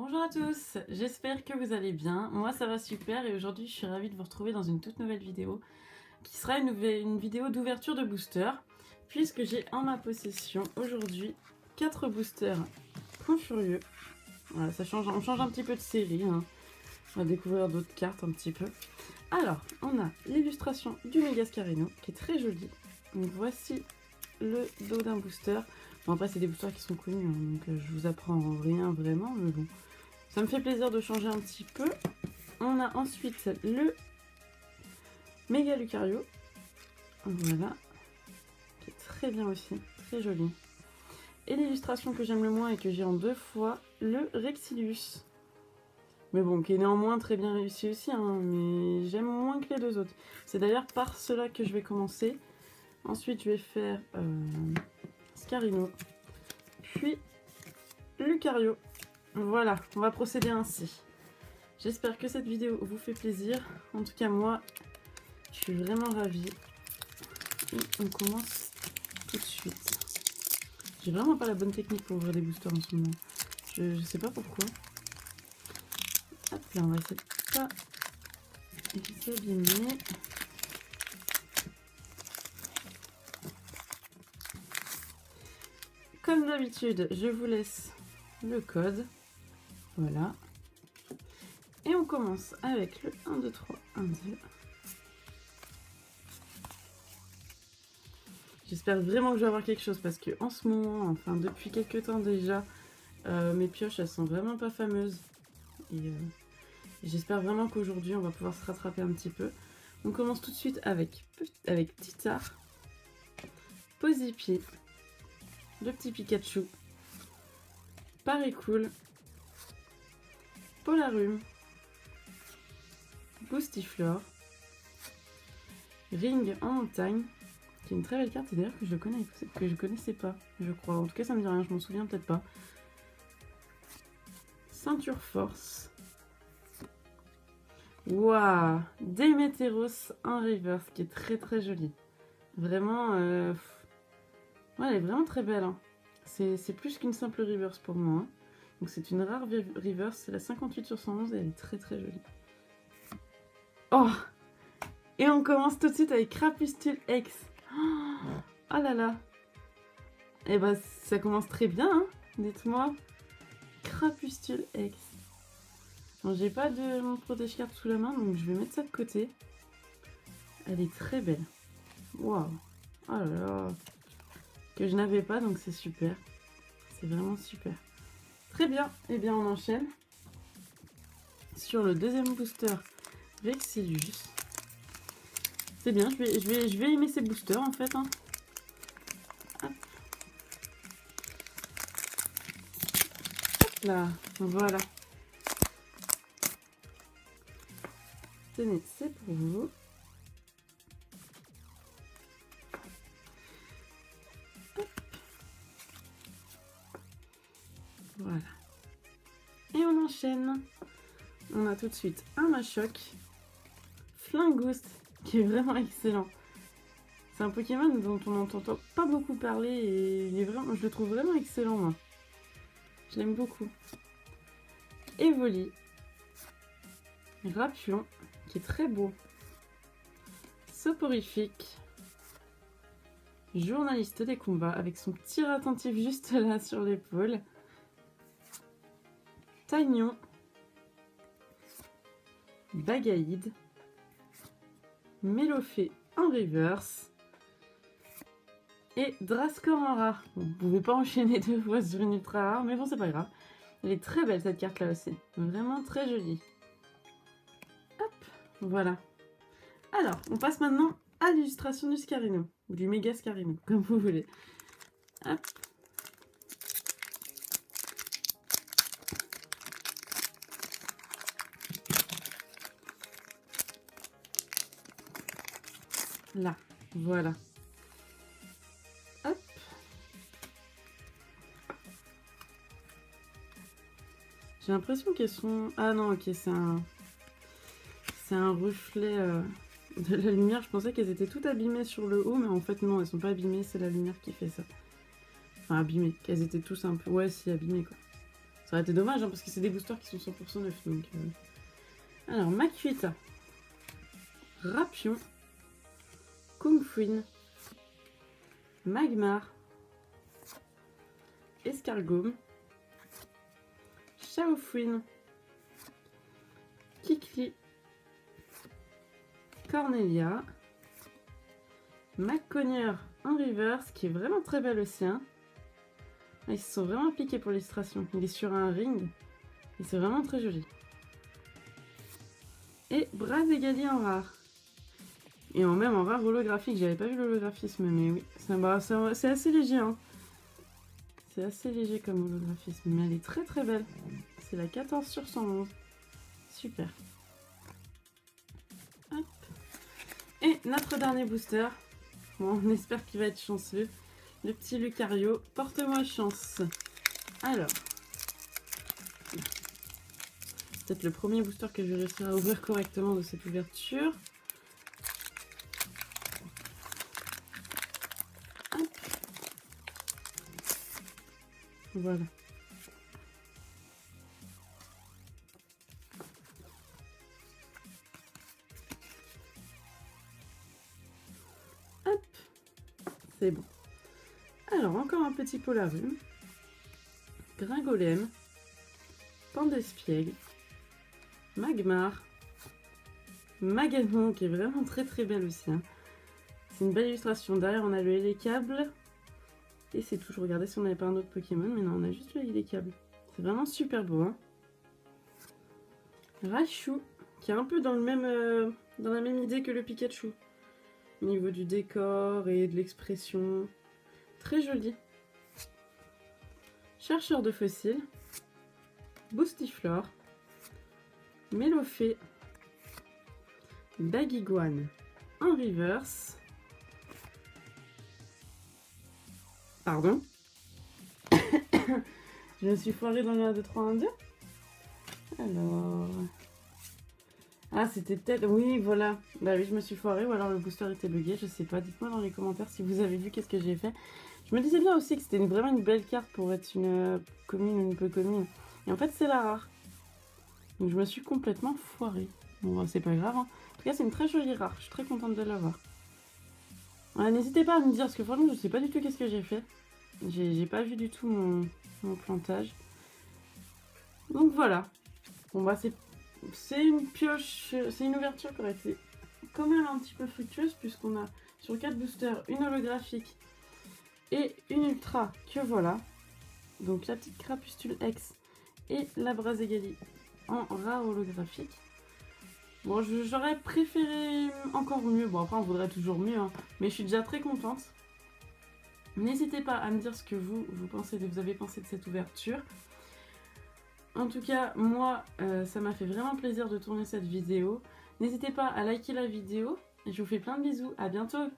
Bonjour à tous, j'espère que vous allez bien. Moi ça va super et aujourd'hui je suis ravie de vous retrouver dans une toute nouvelle vidéo qui sera une vidéo d'ouverture de boosters puisque j'ai en ma possession aujourd'hui 4 boosters Fou Furieux. Voilà, on change un petit peu de série, hein. On va découvrir d'autres cartes un petit peu. Alors, on a l'illustration du Megascarino qui est très jolie. Donc voici le dos d'un booster. Bon, après c'est des boosters qui sont connus, hein, donc je vous apprends rien vraiment, mais bon. Ça me fait plaisir de changer un petit peu. On a ensuite le Méga Lucario. Voilà. Qui est très bien aussi. Très joli. Et l'illustration que j'aime le moins et que j'ai en 2 fois, le Rexilius. Mais bon, qui est néanmoins très bien réussi aussi, hein, mais j'aime moins que les deux autres. C'est d'ailleurs par cela que je vais commencer. Ensuite, je vais faire Scarino. Puis Lucario. Voilà, on va procéder ainsi. J'espère que cette vidéo vous fait plaisir. En tout cas, moi, je suis vraiment ravie. Et on commence tout de suite. J'ai vraiment pas la bonne technique pour ouvrir des boosters en ce moment. Je sais pas pourquoi. Hop là, on va essayer de pas s'abîmer. Comme d'habitude, je vous laisse le code. Voilà. Et on commence avec le 1, 2, 3, 1, 2. J'espère vraiment que je vais avoir quelque chose parce que en ce moment, enfin depuis quelques temps déjà, mes pioches elles sont vraiment pas fameuses. Et j'espère vraiment qu'aujourd'hui on va pouvoir se rattraper un petit peu. On commence tout de suite avec Titar, Posipi, le petit Pikachu, Paricool, Polarum, Boostiflore, Ring en montagne, qui est une très belle carte et d'ailleurs que je connaissais pas, je crois. En tout cas ça me dit rien, je m'en souviens peut-être pas. Ceinture Force. Waouh, Demeteros en reverse qui est très très jolie. Vraiment, ouais, elle est vraiment très belle, hein. C'est plus qu'une simple reverse pour moi, hein. Donc c'est une rare reverse, c'est la 58 sur 111 et elle est très très jolie. Oh, et on commence tout de suite avec Crapustule X. Oh là là. Et bah ça commence très bien, hein, dites-moi. Crapustule X. Bon, j'ai pas de mon protège-carte sous la main, donc je vais mettre ça de côté. Elle est très belle. Waouh. Oh là là. Que je n'avais pas, donc c'est super. C'est vraiment super. Très bien. Et bien, on enchaîne sur le deuxième booster Rexilius. C'est bien, je vais aimer ces boosters en fait, hein. Hop. Hop là, voilà. Tenez, c'est pour vous. Hop. Voilà. Et on enchaîne. On a tout de suite un Machoc, Flingoust, qui est vraiment excellent. C'est un Pokémon dont on n'entend pas beaucoup parler et il est vraiment, je le trouve vraiment excellent, moi. Je l'aime beaucoup. Evoli, Rapion, qui est très beau. Soporifique, journaliste des combats, avec son petit attentif juste là sur l'épaule. Taignon, Bagaïde, Mélofée en reverse et Drascor en rare. Bon, vous pouvez pas enchaîner 2 fois sur une ultra rare, mais bon, c'est pas grave. Elle est très belle cette carte là aussi, vraiment très jolie. Hop, voilà. Alors, on passe maintenant à l'illustration du Scarino, ou du Méga Scarino, comme vous voulez. Hop. Là, voilà. Hop. J'ai l'impression qu'elles sont... Ah non, ok, c'est un reflet de la lumière. Je pensais qu'elles étaient toutes abîmées sur le haut, mais en fait non, elles sont pas abîmées, c'est la lumière qui fait ça. Enfin, abîmées, qu'elles étaient tous un peu... Ouais, si, abîmées, quoi. Ça aurait été dommage hein, parce que c'est des boosters qui sont 100% neufs. Donc, alors, Makuita, Rapion, Kungfuin, Magmar, Escargome, Chaofuin, Kikli, Cornelia, Macogner en reverse, qui est vraiment très belle aussi. Hein. Ils se sont vraiment appliqués pour l'illustration. Il est sur un ring et c'est vraiment très joli. Et Brazegali en rare. Et même en rare holographique. J'avais pas vu l'holographisme, mais oui. C'est assez léger. Hein. C'est assez léger comme holographisme, mais elle est très très belle. C'est la 14 sur 111. Super. Hop. Et notre dernier booster. Bon, on espère qu'il va être chanceux. Le petit Lucario, porte-moi chance. Alors, peut-être le premier booster que je vais réussir à ouvrir correctement de cette ouverture. Hop. Voilà. Hop. C'est bon. Alors, encore un petit Polarum, Gringolem, Pandespiègle, Magmar, Maganon qui est vraiment très très belle aussi. Hein. C'est une belle illustration. Derrière, on a le Hélicable. Et c'est tout. Je regardais si on n'avait pas un autre Pokémon, mais non, on a juste le Hélicable. C'est vraiment super beau. Hein. Raichu, qui est un peu dans la même idée que le Pikachu. Au niveau du décor et de l'expression. Très joli. Chercheur de fossiles. Boostiflore. Mélofée. Baguiguane en reverse. Pardon. Je me suis foirée dans le 1, 2, 3, 1, 2. Alors... Ah, c'était peut-être... Oui, voilà. Bah oui, je me suis foirée ou alors le booster était bugué. Je sais pas. Dites-moi dans les commentaires si vous avez vu qu'est-ce que j'ai fait. Je me disais bien aussi que c'était vraiment une belle carte pour être une commune ou une peu commune. Et en fait, c'est la rare. Donc je me suis complètement foirée. Bon, c'est pas grave. Hein. En tout cas, c'est une très jolie rare. Je suis très contente de l'avoir. N'hésitez pas à me dire, parce que franchement, je sais pas du tout qu'est-ce que j'ai fait. J'ai pas vu du tout mon plantage. Donc voilà. Bon, bah, c'est une pioche, c'est une ouverture qui aurait été quand même un petit peu fructueuse, puisqu'on a sur 4 boosters une holographique et une ultra que voilà. Donc la petite Crapustule X et la Brazegali en rare holographique. Bon, j'aurais préféré encore mieux. Bon, après, on voudrait toujours mieux, hein, mais je suis déjà très contente. N'hésitez pas à me dire ce que vous avez pensé de cette ouverture. En tout cas, moi, ça m'a fait vraiment plaisir de tourner cette vidéo. N'hésitez pas à liker la vidéo. Et je vous fais plein de bisous. À bientôt!